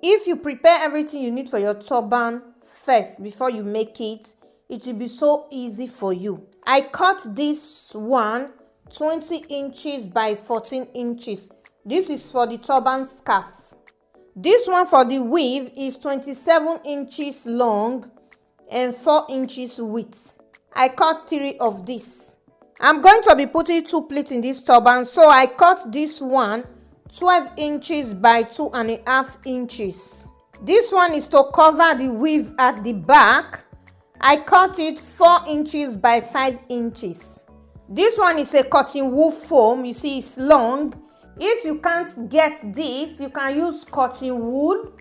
if you prepare everything you need for your turban first before you make it, it will be so easy for you. I cut this one 20 inches by 14 inches. This is for the turban scarf. This one for the weave is 27 inches long and 4 inches width. I cut 3 of this. I'm going to be putting 2 pleats in this turban, so I cut this one 12 inches by 2.5 inches. This one is to cover the weave at the back. I cut it 4 inches by 5 inches. This one is a cotton wool foam. You see, it's long. If you can't get this, you can use cotton wool.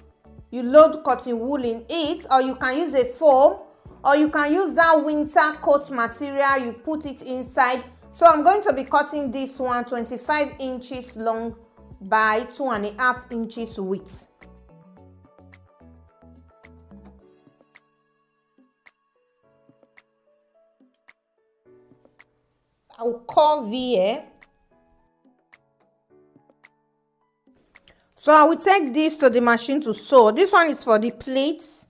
You load cotton wool in it, or you can use a foam, or you can use that winter coat material. You put it inside. So I'm going to be cutting this one 25 inches long by 2.5 inches width. I will curve here. So I will take this to the machine to sew. This one is for the plates.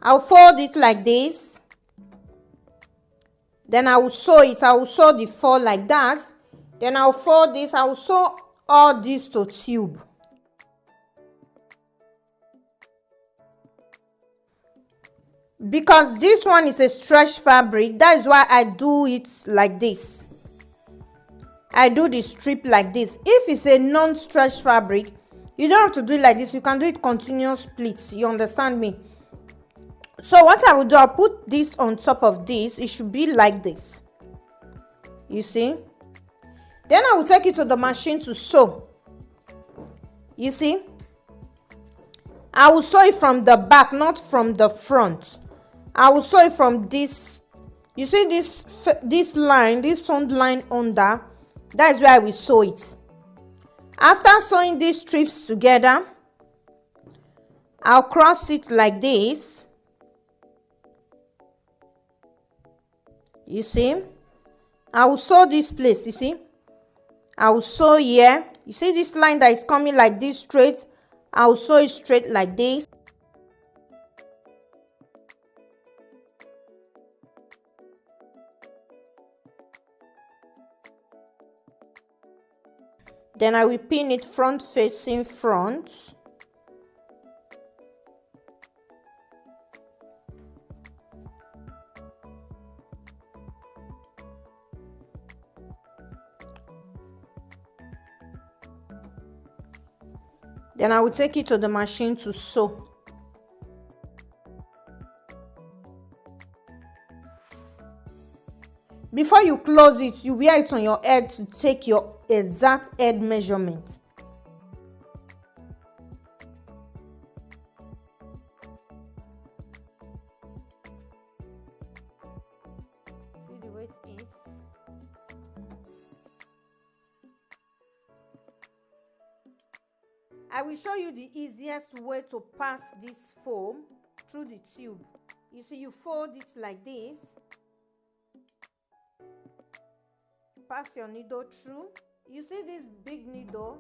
I'll fold it like this. Then I will sew it. I will sew the 4 like that. Then I'll fold this. I will sew all this to tube. Because this one is a stretch fabric, that is why I do it like this. I do the strip like this. If it's a non-stretch fabric, you don't have to do it like this. You can do it continuous pleats. You understand me? So what I will do, I'll put this on top of this. It should be like this. You see? Then I will take it to the machine to sew. You see? I will sew it from the back, not from the front. I will sew it from this. You see this line, this sewn line under? That is where I will sew it. After sewing these strips together, I'll cross it like this. You see? I will sew this place, you see? I will sew here. You see this line that is coming like this straight? I will sew it straight like this. Then I will pin it front facing front. Then I will take it to the machine to sew. Before you close it, you wear it on your head to take your exact head measurement. See the way it is. I will show you the easiest way to pass this foam through the tube. You see, you fold it like this. Pass your needle through. You see this big needle?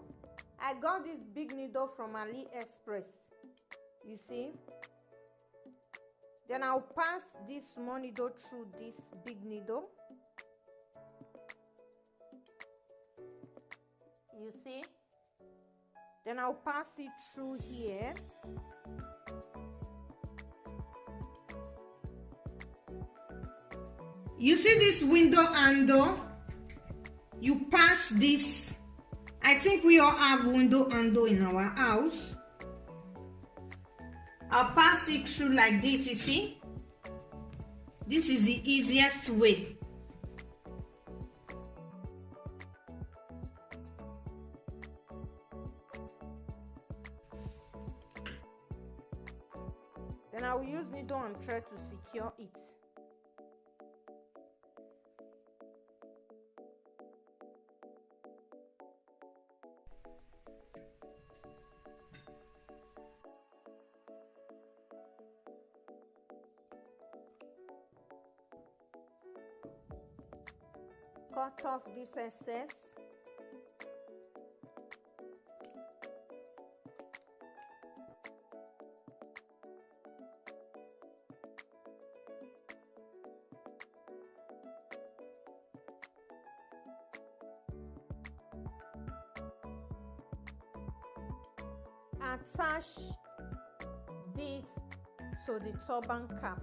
I got this big needle from AliExpress. You see? Then I'll pass this small needle through this big needle. You see? Then I'll pass it through here. You see this window handle? You pass this. I think we all have window handle in our house. I'll pass it through like this, you see? This is the easiest way. Then I will use needle and thread to secure it. Cut off this excess. attach this to the turban cap.